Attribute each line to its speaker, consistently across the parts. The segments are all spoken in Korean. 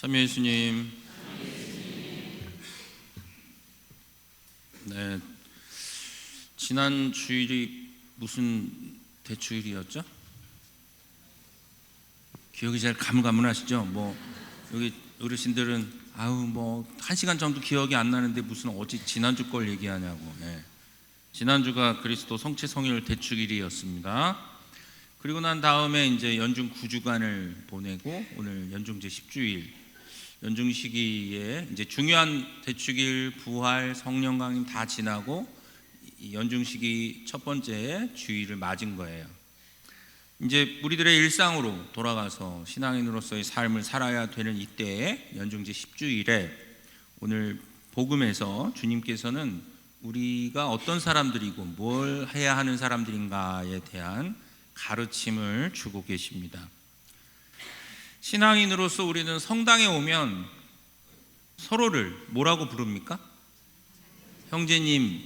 Speaker 1: 참여 예수님. 네, 지난 주일이 무슨 대주일이었죠? 기억이 잘 가물가물하시죠? 여기 어르신들은 한 시간 정도 기억이 안 나는데 무슨 어제 지난주 걸 얘기하냐고. 네. 지난주가 그리스도 성체 성일 대축일이었습니다. 그리고 난 다음에 이제 연중 9주간을 보내고 오늘 연중제 10주일 연중 시기에 이제 중요한 대축일, 부활, 성령 강림 다 지나고 연중 시기 첫 번째 주일을 맞은 거예요. 이제 우리들의 일상으로 돌아가서 신앙인으로서의 삶을 살아야 되는 이때에 연중제 10주일에 오늘 복음에서 주님께서는 우리가 어떤 사람들이고 뭘 해야 하는 사람들인가에 대한 가르침을 주고 계십니다. 신앙인으로서 우리는 성당에 오면 서로를 뭐라고 부릅니까? 형제님,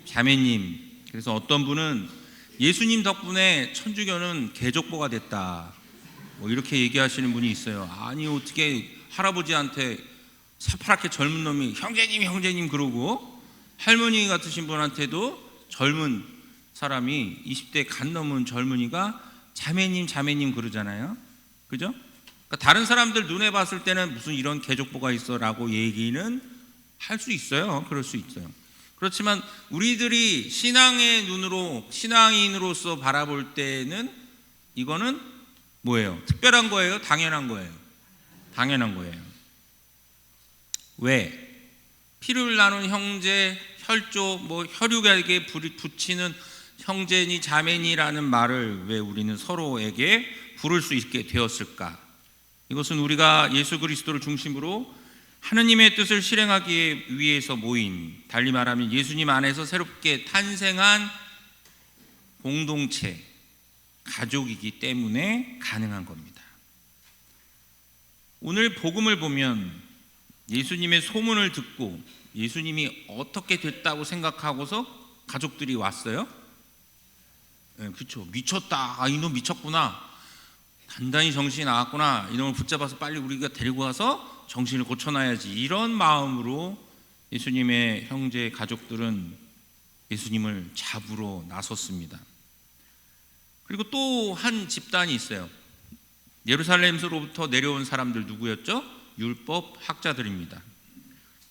Speaker 1: 자매님. 그래서 어떤 분은 예수님 덕분에 천주교는 개족보가 됐다, 이렇게 얘기하시는 분이 있어요. 아니 어떻게 할아버지한테 새파랗게 젊은 놈이 형제님 그러고, 할머니 같으신 분한테도 젊은 사람이 20대 간 넘은 젊은이가 자매님 그러잖아요. 그죠? 그러니까 다른 사람들 눈에 봤을 때는 무슨 이런 개족보가 있어 라고 얘기는 할 수 있어요. 그럴 수 있어요. 그렇지만 우리들이 신앙의 눈으로 신앙인으로서 바라볼 때는 이거는 뭐예요? 특별한 거예요? 당연한 거예요? 당연한 거예요. 왜? 피를 나눈 형제, 혈족, 혈육에게 붙이는 형제니 자매니라는 말을 왜 우리는 서로에게 부를 수 있게 되었을까? 이것은 우리가 예수 그리스도를 중심으로 하느님의 뜻을 실행하기 위해서 모인, 달리 말하면 예수님 안에서 새롭게 탄생한 공동체, 가족이기 때문에 가능한 겁니다. 오늘 복음을 보면 예수님의 소문을 듣고 예수님이 어떻게 됐다고 생각하고서 가족들이 왔어요. 네, 그렇죠. 미쳤다. 이놈 미쳤구나. 단단히 정신이 나갔구나. 이놈을 붙잡아서 빨리 우리가 데리고 가서 정신을 고쳐놔야지. 이런 마음으로 예수님의 형제 가족들은 예수님을 잡으러 나섰습니다. 그리고 또 한 집단이 있어요. 예루살렘으로부터 내려온 사람들 누구였죠? 율법 학자들입니다.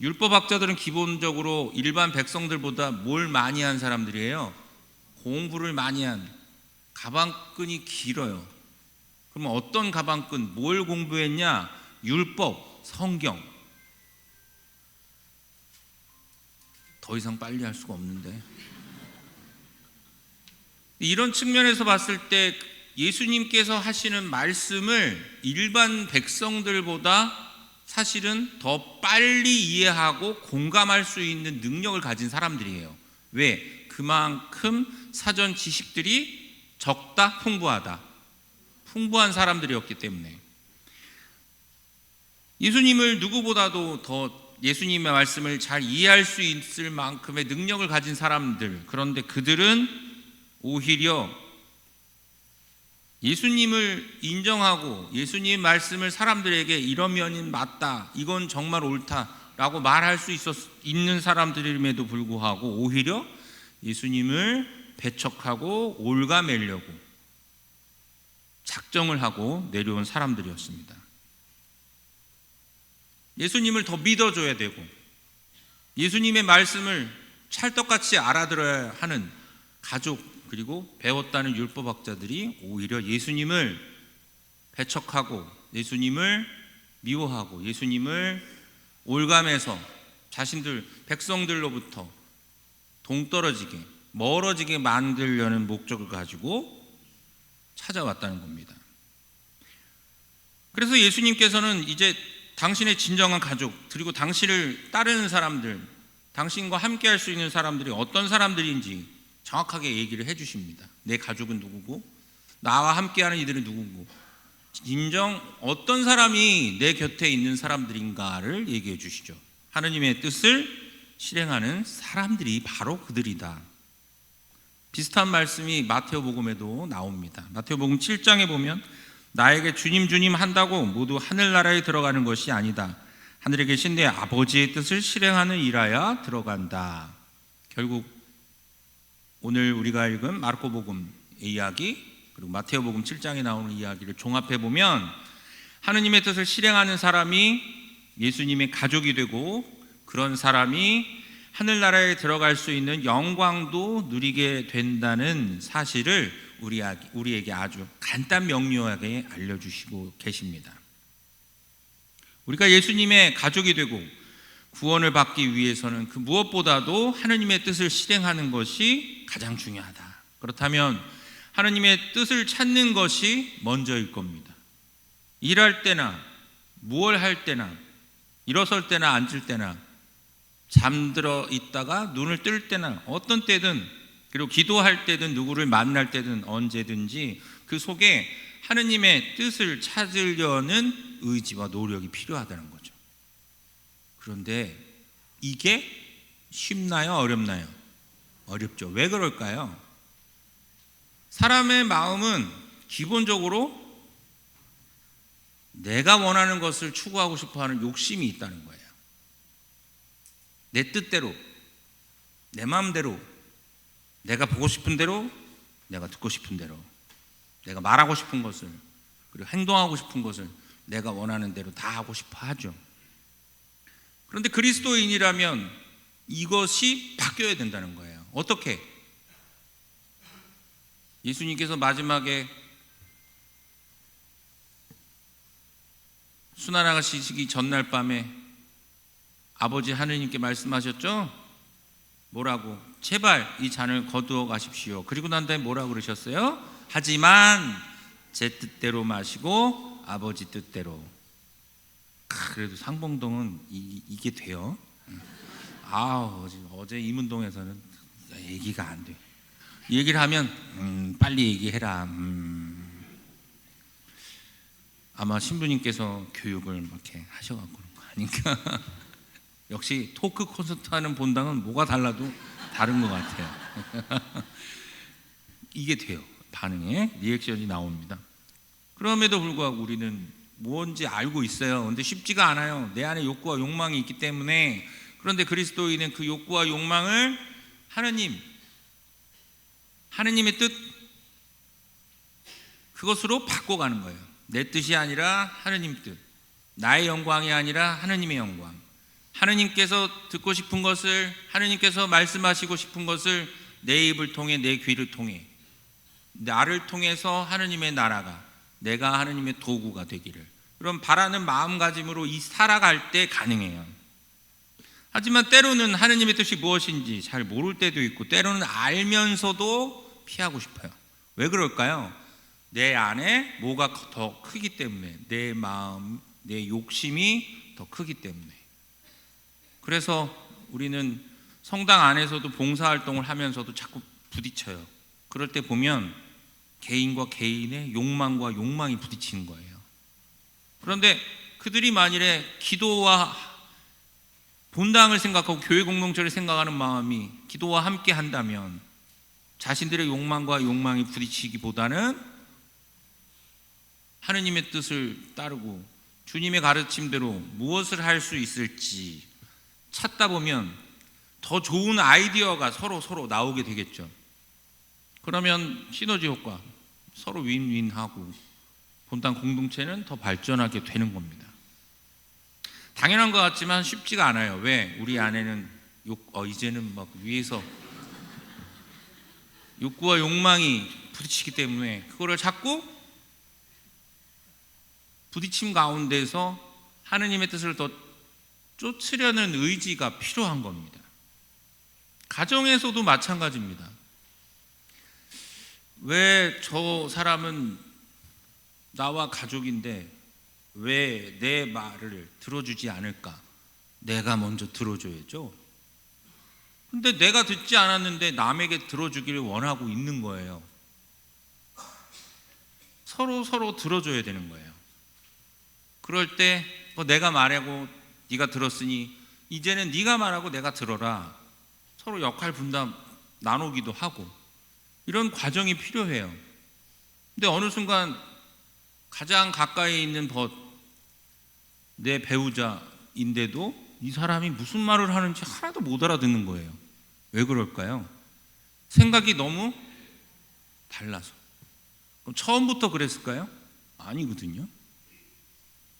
Speaker 1: 율법 학자들은 기본적으로 일반 백성들보다 뭘 많이 한 사람들이에요? 공부를 많이 한, 가방끈이 길어요. 그러면 어떤 가방끈, 뭘 공부했냐? 율법, 성경. 더 이상 빨리 할 수가 없는데. 이런 측면에서 봤을 때 예수님께서 하시는 말씀을 일반 백성들보다 사실은 더 빨리 이해하고 공감할 수 있는 능력을 가진 사람들이에요. 왜? 그만큼 사전 지식들이 적다, 풍부한 사람들이었기 때문에. 예수님을 누구보다도 더 예수님의 말씀을 잘 이해할 수 있을 만큼의 능력을 가진 사람들, 그런데 그들은 오히려 예수님을 인정하고 예수님 말씀을 사람들에게 이런 면이 맞다, 이건 정말 옳다라고 말할 수 있는 사람들임에도 불구하고 오히려 예수님을 배척하고 올가매려고 작정을 하고 내려온 사람들이었습니다. 예수님을 더 믿어줘야 되고 예수님의 말씀을 찰떡같이 알아들어야 하는 가족, 그리고 배웠다는 율법학자들이 오히려 예수님을 배척하고 예수님을 미워하고 예수님을 올감해서 자신들 백성들로부터 동떨어지게 멀어지게 만들려는 목적을 가지고 찾아왔다는 겁니다. 그래서 예수님께서는 이제 당신의 진정한 가족, 그리고 당신을 따르는 사람들, 당신과 함께 할 수 있는 사람들이 어떤 사람들인지 정확하게 얘기를 해주십니다. 내 가족은 누구고 나와 함께하는 이들은 누구고 진정 어떤 사람이 내 곁에 있는 사람들인가를 얘기해 주시죠. 하느님의 뜻을 실행하는 사람들이 바로 그들이다. 비슷한 말씀이 마태오복음에도 나옵니다. 마태오복음 7장에 보면 나에게 주님 주님 한다고 모두 하늘나라에 들어가는 것이 아니다. 하늘에 계신 내 아버지의 뜻을 실행하는 일하여 들어간다. 결국 오늘 우리가 읽은 마르코복음의 이야기 그리고 마테오복음 7장에 나오는 이야기를 종합해 보면 하느님의 뜻을 실행하는 사람이 예수님의 가족이 되고 그런 사람이 하늘나라에 들어갈 수 있는 영광도 누리게 된다는 사실을 우리에게 아주 간단 명료하게 알려주시고 계십니다. 우리가 예수님의 가족이 되고 구원을 받기 위해서는 그 무엇보다도 하느님의 뜻을 실행하는 것이 가장 중요하다. 그렇다면 하느님의 뜻을 찾는 것이 먼저일 겁니다. 일할 때나 무얼 할 때나 일어설 때나 앉을 때나 잠들어 있다가 눈을 뜰 때나 어떤 때든 그리고 기도할 때든 누구를 만날 때든 언제든지 그 속에 하느님의 뜻을 찾으려는 의지와 노력이 필요하다는 거죠. 그런데 이게 쉽나요? 어렵나요? 어렵죠. 왜 그럴까요? 사람의 마음은 기본적으로 내가 원하는 것을 추구하고 싶어하는 욕심이 있다는 거예요. 내 뜻대로, 내 마음대로, 내가 보고 싶은 대로, 내가 듣고 싶은 대로, 내가 말하고 싶은 것을 그리고 행동하고 싶은 것을 내가 원하는 대로 다 하고 싶어 하죠. 그런데 그리스도인이라면 이것이 바뀌어야 된다는 거예요. 어떻게? 예수님께서 마지막에 수나라가시기 전날 밤에 아버지 하느님께 말씀하셨죠? 뭐라고? 제발 이 잔을 거두어 가십시오. 그리고 난 다음에 뭐라고 그러셨어요? 하지만 제 뜻대로 마시고 아버지 뜻대로. 그래도 상봉동은 이게 돼요. 어제 이문동에서는 얘기가 안 돼요. 얘기를 하면 빨리 얘기해라. 아마 신부님께서 교육을 이렇게 하셔갖고 그런 거 아닌가. 역시 토크 콘서트 하는 본당은 뭐가 달라도 다른 것 같아요. 이게 돼요. 반응에 리액션이 나옵니다. 그럼에도 불구하고 우리는 뭔지 알고 있어요. 근데 쉽지가 않아요. 내 안에 욕구와 욕망이 있기 때문에. 그런데 그리스도인은 그 욕구와 욕망을 하느님의 뜻 그것으로 바꿔가는 거예요. 내 뜻이 아니라 하느님 뜻, 나의 영광이 아니라 하느님의 영광. 하느님께서 듣고 싶은 것을, 하느님께서 말씀하시고 싶은 것을 내 입을 통해, 내 귀를 통해, 나를 통해서 하느님의 나라가, 내가 하느님의 도구가 되기를, 그런 바라는 마음가짐으로 살아갈 때 가능해요. 하지만 때로는 하느님의 뜻이 무엇인지 잘 모를 때도 있고, 때로는 알면서도 피하고 싶어요. 왜 그럴까요? 내 안에 뭐가 더 크기 때문에, 내 마음, 내 욕심이 더 크기 때문에. 그래서 우리는 성당 안에서도 봉사활동을 하면서도 자꾸 부딪혀요. 그럴 때 보면 개인과 개인의 욕망과 욕망이 부딪히는 거예요. 그런데 그들이 만일에 기도와 본당을 생각하고 교회 공동체를 생각하는 마음이 기도와 함께 한다면 자신들의 욕망과 욕망이 부딪히기보다는 하느님의 뜻을 따르고 주님의 가르침대로 무엇을 할 수 있을지 찾다 보면 더 좋은 아이디어가 서로 나오게 되겠죠. 그러면 시너지 효과, 서로 윈윈하고 본당 공동체는 더 발전하게 되는 겁니다. 당연한 것 같지만 쉽지가 않아요. 왜? 우리 안에는 이제는 막 위에서 욕구와 욕망이 부딪히기 때문에 그거를 자꾸 부딪힘 가운데서 하느님의 뜻을 더 쫓으려는 의지가 필요한 겁니다. 가정에서도 마찬가지입니다. 왜 저 사람은 나와 가족인데 왜 내 말을 들어주지 않을까? 내가 먼저 들어줘야죠. 근데 내가 듣지 않았는데 남에게 들어주기를 원하고 있는 거예요. 서로 들어줘야 되는 거예요. 그럴 때 내가 말하고 네가 들었으니 이제는 네가 말하고 내가 들어라. 서로 역할 분담 나누기도 하고 이런 과정이 필요해요. 근데 어느 순간 가장 가까이 있는 내 배우자인데도 이 사람이 무슨 말을 하는지 하나도 못 알아듣는 거예요. 왜 그럴까요? 생각이 너무 달라서. 그럼 처음부터 그랬을까요? 아니거든요.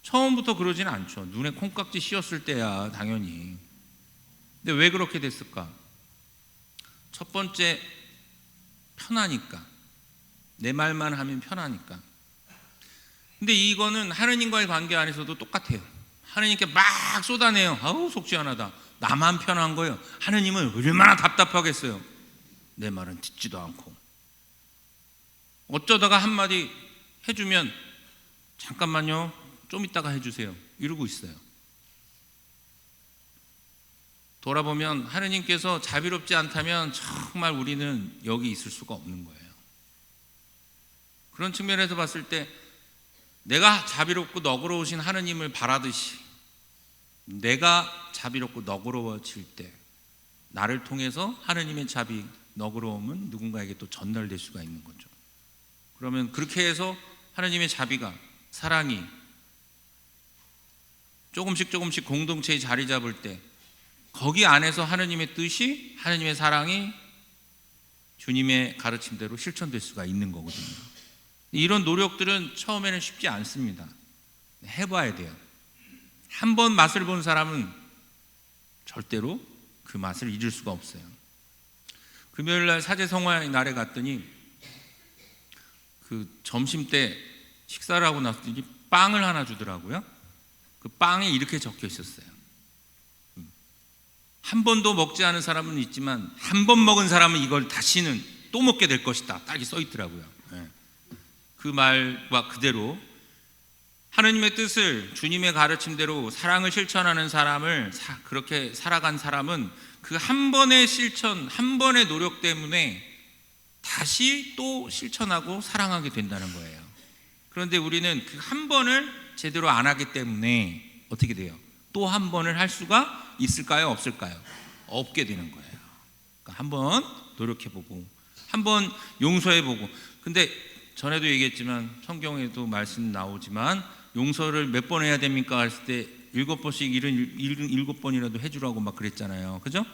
Speaker 1: 처음부터 그러진 않죠. 눈에 콩깍지 씌었을 때야 당연히. 근데 왜 그렇게 됐을까? 첫 번째, 편하니까. 내 말만 하면 편하니까. 근데 이거는 하느님과의 관계 안에서도 똑같아요. 하느님께 막 쏟아내요. 아우 속 시원하다. 나만 편한 거예요. 하느님은 얼마나 답답하겠어요. 내 말은 듣지도 않고. 어쩌다가 한마디 해주면 잠깐만요, 좀 이따가 해주세요, 이러고 있어요. 돌아보면 하느님께서 자비롭지 않다면 정말 우리는 여기 있을 수가 없는 거예요. 그런 측면에서 봤을 때 내가 자비롭고 너그러우신 하느님을 바라듯이 내가 자비롭고 너그러워질 때 나를 통해서 하느님의 자비, 너그러움은 누군가에게 또 전달될 수가 있는 거죠. 그러면 그렇게 해서 하느님의 자비가, 사랑이 조금씩 공동체에 자리 잡을 때 거기 안에서 하느님의 뜻이, 하느님의 사랑이 주님의 가르침대로 실천될 수가 있는 거거든요. 이런 노력들은 처음에는 쉽지 않습니다. 해봐야 돼요. 한 번 맛을 본 사람은 절대로 그 맛을 잊을 수가 없어요. 금요일날 사제성화의 날에 갔더니 그 점심때 식사를 하고 나서더니 빵을 하나 주더라고요. 그 빵에 이렇게 적혀 있었어요. 한 번도 먹지 않은 사람은 있지만 한 번 먹은 사람은 이걸 다시는 또 먹게 될 것이다, 딱 써 있더라고요. 그 말과 그대로 하느님의 뜻을, 주님의 가르침대로 사랑을 실천하는 사람을, 그렇게 살아간 사람은 그 한 번의 실천, 한 번의 노력 때문에 다시 또 실천하고 사랑하게 된다는 거예요. 그런데 우리는 그 한 번을 제대로 안 하기 때문에 어떻게 돼요? 또 한 번을 할 수가 있을까요? 없을까요? 없게 되는 거예요. 그러니까 한 번 노력해보고 한 번 용서해보고. 근데 전에도 얘기했지만 성경에도 말씀 나오지만 용서를 몇 번 해야 됩니까? 했을 때 7번씩 77번이라도 해주라고 막 그랬잖아요. 그죠?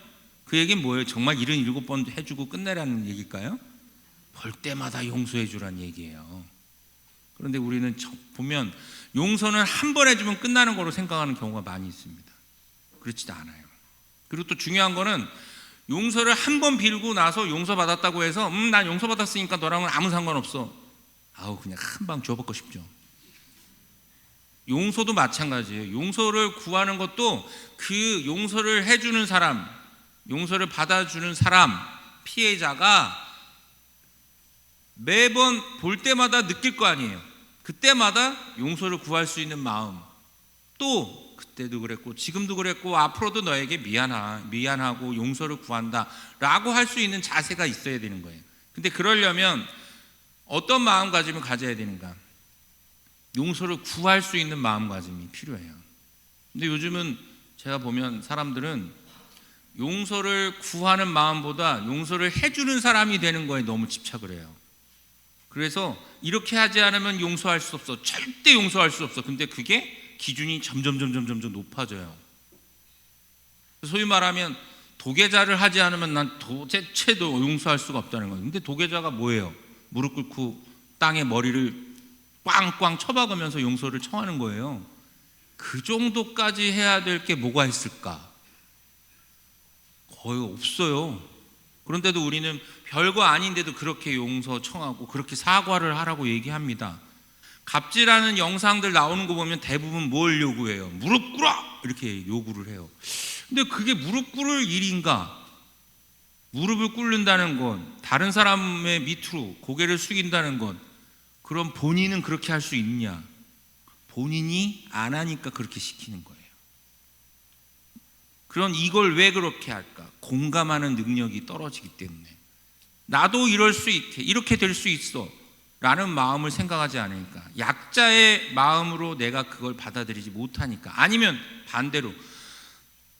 Speaker 1: 그 얘기는 뭐예요? 정말 77번 해주고 끝내라는 얘기일까요? 볼 때마다 용서해 주라는 얘기예요. 그런데 우리는 보면 용서는 한 번 해주면 끝나는 거로 생각하는 경우가 많이 있습니다. 그렇지도 않아요. 그리고 또 중요한 거는 용서를 한 번 빌고 나서 용서받았다고 해서 난 용서받았으니까 너랑은 아무 상관없어, 아우 그냥 한 방 줘먹고 싶죠. 용서도 마찬가지예요. 용서를 구하는 것도 그 용서를 해주는 사람, 용서를 받아주는 사람, 피해자가 매번 볼 때마다 느낄 거 아니에요. 그때마다 용서를 구할 수 있는 마음, 또 그때도 그랬고 지금도 그랬고 앞으로도 너에게 미안하고 용서를 구한다 라고 할 수 있는 자세가 있어야 되는 거예요. 근데 그러려면 어떤 마음가짐을 가져야 되는가? 용서를 구할 수 있는 마음가짐이 필요해요. 근데 요즘은 제가 보면 사람들은 용서를 구하는 마음보다 용서를 해주는 사람이 되는 거에 너무 집착을 해요. 그래서 이렇게 하지 않으면 용서할 수 없어, 절대 용서할 수 없어. 근데 그게 기준이 점점 높아져요. 소위 말하면 도계자를 하지 않으면 난 도대체도 용서할 수가 없다는 거예요. 근데 도계자가 뭐예요? 무릎 꿇고 땅에 머리를 꽝꽝 쳐박으면서 용서를 청하는 거예요. 그 정도까지 해야 될 게 뭐가 있을까? 거의 없어요. 그런데도 우리는 별거 아닌데도 그렇게 용서 청하고 그렇게 사과를 하라고 얘기합니다. 갑질하는 영상들 나오는 거 보면 대부분 뭘 요구해요? 무릎 꿇어! 이렇게 요구를 해요. 근데 그게 무릎 꿇을 일인가? 무릎을 꿇는다는 건, 다른 사람의 밑으로 고개를 숙인다는 건, 그럼 본인은 그렇게 할 수 있냐? 본인이 안 하니까 그렇게 시키는 거예요. 그럼 이걸 왜 그렇게 할까? 공감하는 능력이 떨어지기 때문에. 나도 이럴 수 있게, 이렇게 될 수 있어 라는 마음을 생각하지 않으니까, 약자의 마음으로 내가 그걸 받아들이지 못하니까, 아니면 반대로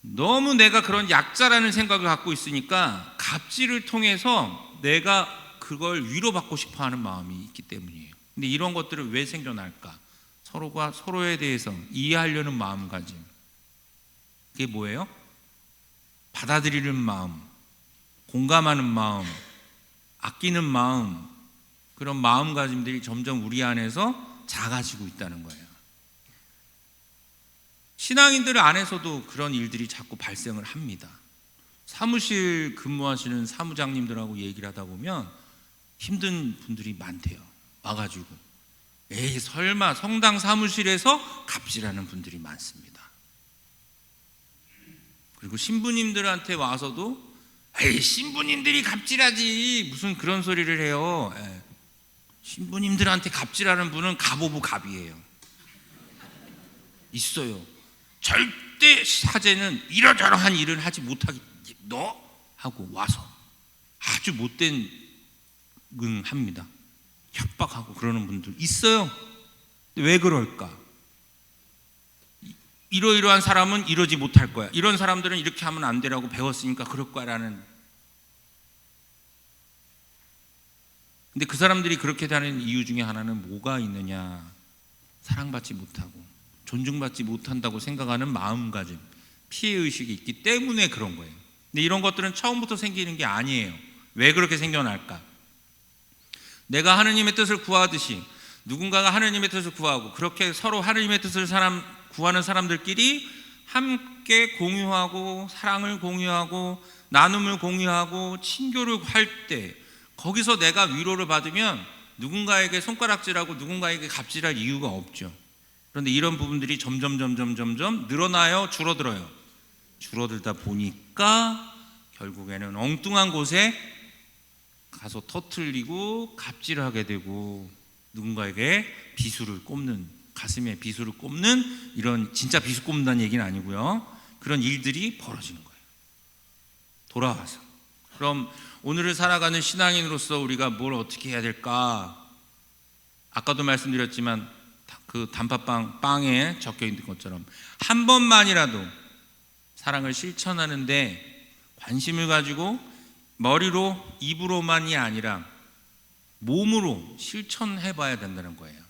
Speaker 1: 너무 내가 그런 약자라는 생각을 갖고 있으니까 갑질을 통해서 내가 그걸 위로받고 싶어하는 마음이 있기 때문이에요. 근데 이런 것들은 왜 생겨날까? 서로가 서로에 대해서 이해하려는 마음가짐. 그게 뭐예요? 받아들이는 마음, 공감하는 마음, 아끼는 마음, 그런 마음가짐들이 점점 우리 안에서 작아지고 있다는 거예요. 신앙인들 안에서도 그런 일들이 자꾸 발생을 합니다. 사무실 근무하시는 사무장님들하고 얘기를 하다 보면 힘든 분들이 많대요. 와가지고 에이 설마 성당 사무실에서 갑질하는 분들이 많습니다. 그리고 신부님들한테 와서도 에이 신부님들이 갑질하지 무슨 그런 소리를 해요. 신부님들한테 갑질하는 분은 갑오브 갑이에요. 있어요. 절대 사제는 이러저러한 일을 하지 못하게 너 하고 와서 아주 못된 합니다. 협박하고 그러는 분들 있어요. 왜 그럴까? 이러이러한 사람은 이러지 못할 거야. 이런 사람들은 이렇게 하면 안 되라고 배웠으니까 그럴 거야라는. 근데 그 사람들이 그렇게 되는 이유 중에 하나는 뭐가 있느냐? 사랑받지 못하고 존중받지 못한다고 생각하는 마음가짐, 피해의식이 있기 때문에 그런 거예요. 근데 이런 것들은 처음부터 생기는 게 아니에요. 왜 그렇게 생겨날까? 내가 하느님의 뜻을 구하듯이 누군가가 하느님의 뜻을 구하고 그렇게 서로 하느님의 뜻을 구하는 사람들끼리 함께 공유하고 사랑을 공유하고 나눔을 공유하고 친교를 할 때 거기서 내가 위로를 받으면 누군가에게 손가락질하고 누군가에게 갑질할 이유가 없죠. 그런데 이런 부분들이 점점 늘어나요? 줄어들어요? 줄어들다 보니까 결국에는 엉뚱한 곳에 가서 터틀리고 갑질하게 되고 누군가에게 비수를 꼽는, 가슴에 비수를 꼽는, 이런 진짜 비수 꼽는다는 얘기는 아니고요. 그런 일들이 벌어지는 거예요. 돌아와서 그럼 오늘을 살아가는 신앙인으로서 우리가 뭘 어떻게 해야 될까? 아까도 말씀드렸지만 그 단팥빵 빵에 적혀 있는 것처럼 한 번만이라도 사랑을 실천하는데 관심을 가지고 머리로 입으로만이 아니라 몸으로 실천해 봐야 된다는 거예요.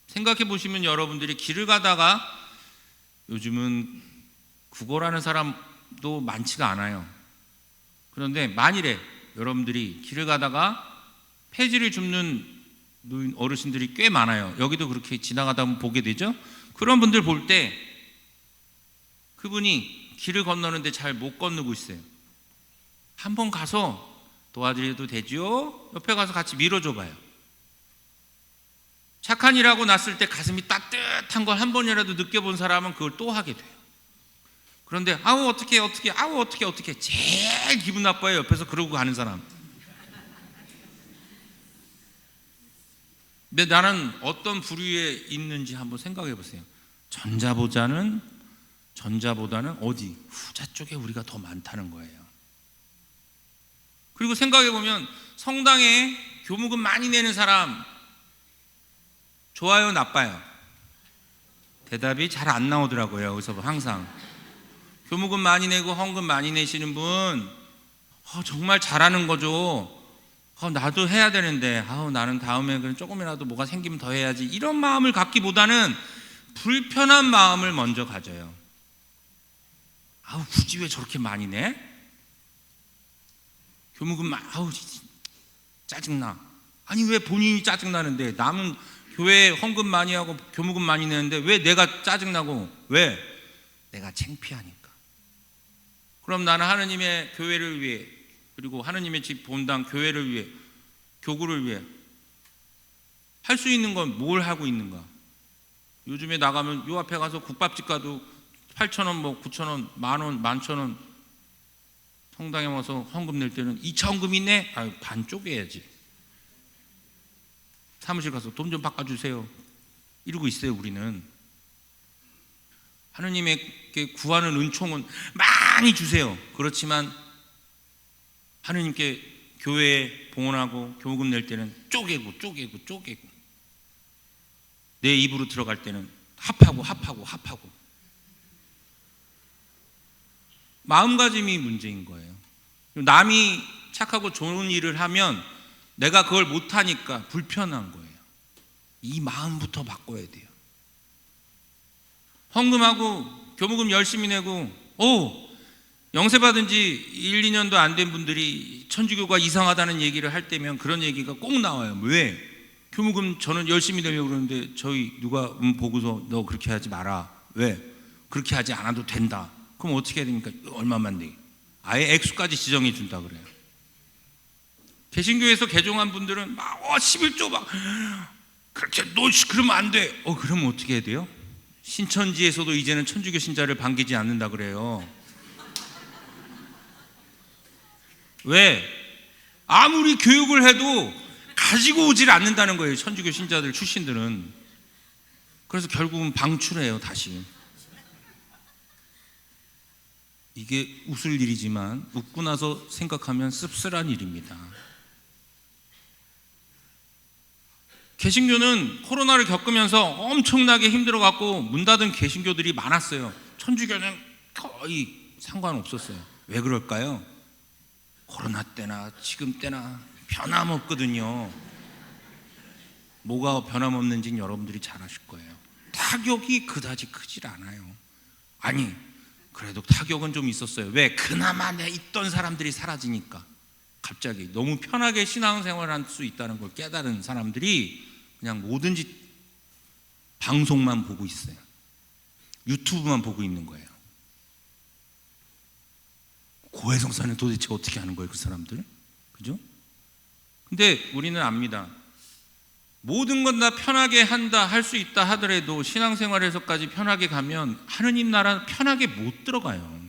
Speaker 1: 생각해 보시면 여러분들이 길을 가다가 요즘은 국어라는 사람도 많지가 않아요. 그런데 만일에 여러분들이 길을 가다가 폐지를 줍는 어르신들이 꽤 많아요. 여기도 그렇게 지나가다 보면 보게 되죠. 그런 분들 볼 때 그분이 길을 건너는데 잘 못 건너고 있어요. 한번 가서 도와드려도 되죠? 옆에 가서 같이 밀어줘 봐요. 착한 일하고 났을 때 가슴이 따뜻한 걸 한 번이라도 느껴본 사람은 그걸 또 하게 돼요. 그런데 어떻게 제일 기분 나빠요. 옆에서 그러고 가는 사람. 근데 나는 어떤 부류에 있는지 한번 생각해 보세요. 전자보다는 어디? 후자 쪽에 우리가 더 많다는 거예요. 그리고 생각해 보면 성당에 교무금 많이 내는 사람 좋아요, 나빠요? 대답이 잘 안 나오더라고요. 그래서 항상 교무금 많이 내고 헌금 많이 내시는 분 정말 잘하는 거죠. 나도 해야 되는데 나는 다음에 조금이라도 뭐가 생기면 더 해야지, 이런 마음을 갖기보다는 불편한 마음을 먼저 가져요. 굳이 왜 저렇게 많이 내? 교무금 짜증나. 아니 왜 본인이 짜증나는데, 남은 교회 헌금 많이 하고 교무금 많이 내는데 왜 내가 짜증나고, 왜? 내가 창피하니까. 그럼 나는 하느님의 교회를 위해, 그리고 하느님의 집 본당 교회를 위해, 교구를 위해 할 수 있는 건 뭘 하고 있는가? 요즘에 나가면 요 앞에 가서 국밥집 가도 8,000원, 9,000원, 만원, 11,000원, 성당에 와서 헌금 낼 때는 2차 헌금 있네? 반 쪼개야지. 사무실 가서 돈 좀 바꿔주세요. 이러고 있어요. 우리는 하느님께 구하는 은총은 많이 주세요. 그렇지만 하느님께 교회에 봉헌하고 교금 낼 때는 쪼개고 내 입으로 들어갈 때는 합하고 마음가짐이 문제인 거예요. 남이 착하고 좋은 일을 하면 내가 그걸 못하니까 불편한 거예요. 이 마음부터 바꿔야 돼요. 헌금하고 교무금 열심히 내고 영세 받은 지 1, 2년도 안 된 분들이 천주교가 이상하다는 얘기를 할 때면 그런 얘기가 꼭 나와요. 왜? 교무금 저는 열심히 내려고 그러는데 저희 누가 보고서 너 그렇게 하지 마라. 왜? 그렇게 하지 않아도 된다. 그럼 어떻게 해야 됩니까? 얼마만 내? 아예 액수까지 지정해 준다 그래요. 개신교에서 개종한 분들은 막 11조 막 그렇게 너 그러면 안 돼. 그러면 어떻게 해야 돼요? 신천지에서도 이제는 천주교 신자를 반기지 않는다 그래요. 왜? 아무리 교육을 해도 가지고 오질 않는다는 거예요. 천주교 신자들 출신들은. 그래서 결국은 방출해요. 다시. 이게 웃을 일이지만 웃고 나서 생각하면 씁쓸한 일입니다. 개신교는 코로나를 겪으면서 엄청나게 힘들어갖고 문 닫은 개신교들이 많았어요. 천주교는 거의 상관없었어요. 왜 그럴까요? 코로나 때나 지금 때나 변함없거든요. 뭐가 변함없는지는 여러분들이 잘 아실 거예요. 타격이 그다지 크질 않아요. 아니, 그래도 타격은 좀 있었어요. 왜? 그나마 내 있던 사람들이 사라지니까. 갑자기 너무 편하게 신앙생활을 할 수 있다는 걸 깨달은 사람들이 그냥 뭐든지 방송만 보고 있어요. 유튜브만 보고 있는 거예요. 고해성사는 도대체 어떻게 하는 거예요, 그 사람들? 그죠? 근데 우리는 압니다. 모든 건 다 편하게 한다, 할 수 있다 하더라도 신앙생활에서까지 편하게 가면 하느님 나라는 편하게 못 들어가요.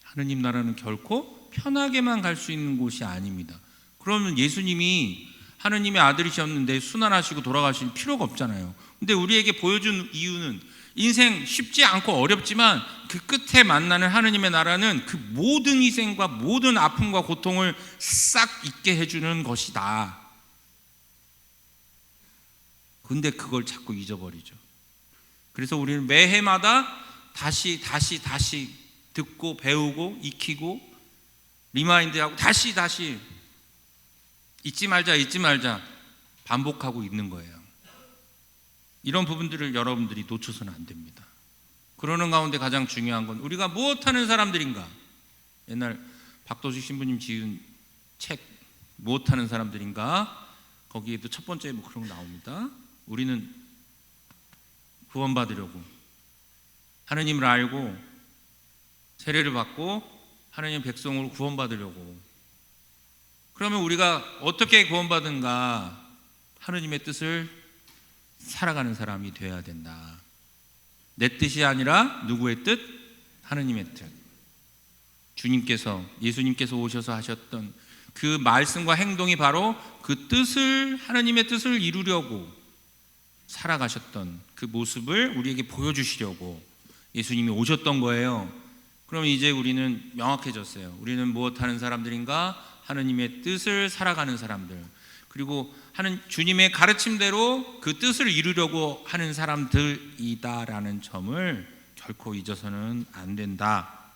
Speaker 1: 하느님 나라는 결코 편하게만 갈 수 있는 곳이 아닙니다. 그러면 예수님이 하느님의 아들이셨는데 순환하시고 돌아가실 필요가 없잖아요. 근데 우리에게 보여준 이유는 인생 쉽지 않고 어렵지만 그 끝에 만나는 하느님의 나라는 그 모든 희생과 모든 아픔과 고통을 싹 잊게 해주는 것이다. 근데 그걸 자꾸 잊어버리죠. 그래서 우리는 매해마다 다시 듣고 배우고 익히고 리마인드하고 다시 잊지 말자 반복하고 있는 거예요. 이런 부분들을 여러분들이 놓쳐서는 안 됩니다. 그러는 가운데 가장 중요한 건 우리가 무엇하는 사람들인가. 옛날 박도식 신부님 지은 책 무엇하는 사람들인가, 거기에도 첫 번째 뭐 그런 거 나옵니다. 우리는 구원받으려고 하느님을 알고 세례를 받고 하느님 백성으로 구원받으려고. 그러면 우리가 어떻게 구원받은가? 하느님의 뜻을 살아가는 사람이 되어야 된다. 내 뜻이 아니라 누구의 뜻? 하느님의 뜻. 주님께서, 예수님께서 오셔서 하셨던 그 말씀과 행동이 바로 그 뜻을, 하느님의 뜻을 이루려고 살아가셨던 그 모습을 우리에게 보여주시려고 예수님이 오셨던 거예요. 그럼 이제 우리는 명확해졌어요. 우리는 무엇하는 사람들인가? 하느님의 뜻을 살아가는 사람들, 그리고 주님의 가르침대로 그 뜻을 이루려고 하는 사람들이다라는 점을 결코 잊어서는 안 된다.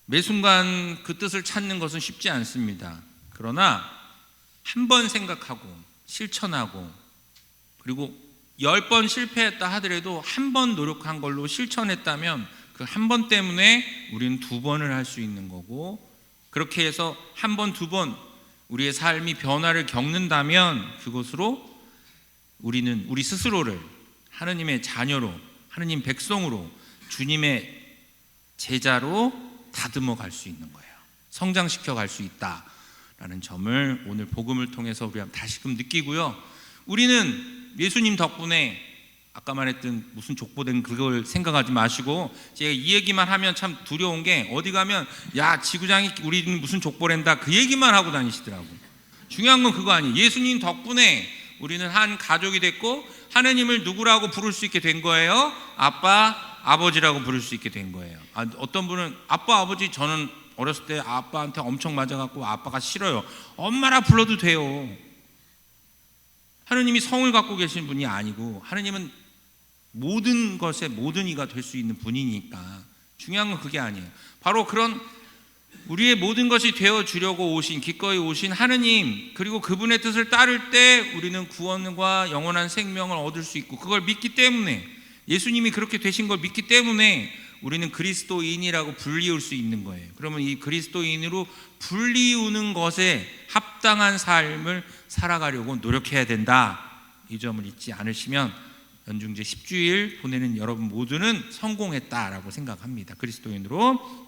Speaker 1: 매 순간 그 뜻을 찾는 것은 쉽지 않습니다. 그러나 한 번 생각하고 실천하고, 그리고 10번 실패했다 하더라도 한 번 노력한 걸로 실천했다면 그 한 번 때문에 우리는 2번을 할 수 있는 거고, 그렇게 해서 한 번, 2번 우리의 삶이 변화를 겪는다면 그것으로 우리는 우리 스스로를 하느님의 자녀로, 하느님 백성으로, 주님의 제자로 다듬어 갈 수 있는 거예요. 성장시켜 갈 수 있다라는 점을 오늘 복음을 통해서 우리가 다시금 느끼고요. 우리는 예수님 덕분에 아까 말했던 무슨 족보된 그걸 생각하지 마시고, 제가 이 얘기만 하면 참 두려운 게, 어디 가면 야 지구장이 우리는 무슨 족보랜다 그 얘기만 하고 다니시더라고. 중요한 건 그거 아니에요. 예수님 덕분에 우리는 한 가족이 됐고 하느님을 누구라고 부를 수 있게 된 거예요? 아빠, 아버지라고 부를 수 있게 된 거예요. 어떤 분은 아빠, 아버지, 저는 어렸을 때 아빠한테 엄청 맞아갖고 아빠가 싫어요. 엄마라 불러도 돼요. 하느님이 성을 갖고 계신 분이 아니고 하느님은 모든 것의 모든 이가 될 수 있는 분이니까 중요한 건 그게 아니에요. 바로 그런 우리의 모든 것이 되어 주려고 오신, 기꺼이 오신 하느님, 그리고 그분의 뜻을 따를 때 우리는 구원과 영원한 생명을 얻을 수 있고, 그걸 믿기 때문에, 예수님이 그렇게 되신 걸 믿기 때문에 우리는 그리스도인이라고 불리울 수 있는 거예요. 그러면 이 그리스도인으로 불리우는 것에 합당한 삶을 살아가려고 노력해야 된다. 이 점을 잊지 않으시면 연중제 10주일 보내는 여러분 모두는 성공했다라고 생각합니다. 그리스도인으로.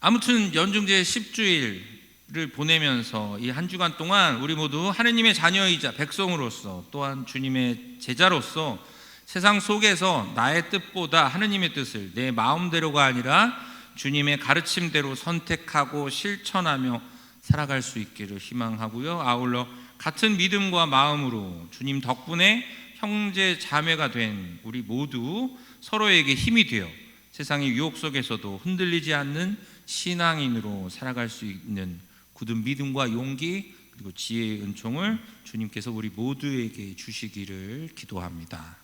Speaker 1: 아무튼 연중제 10주일을 보내면서 이 한 주간 동안 우리 모두 하느님의 자녀이자 백성으로서, 또한 주님의 제자로서 세상 속에서 나의 뜻보다 하느님의 뜻을 내 마음대로가 아니라 주님의 가르침대로 선택하고 실천하며 살아갈 수 있기를 희망하고요. 아울러 같은 믿음과 마음으로 주님 덕분에 형제 자매가 된 우리 모두 서로에게 힘이 되어 세상의 유혹 속에서도 흔들리지 않는 신앙인으로 살아갈 수 있는 굳은 믿음과 용기, 그리고 지혜의 은총을 주님께서 우리 모두에게 주시기를 기도합니다.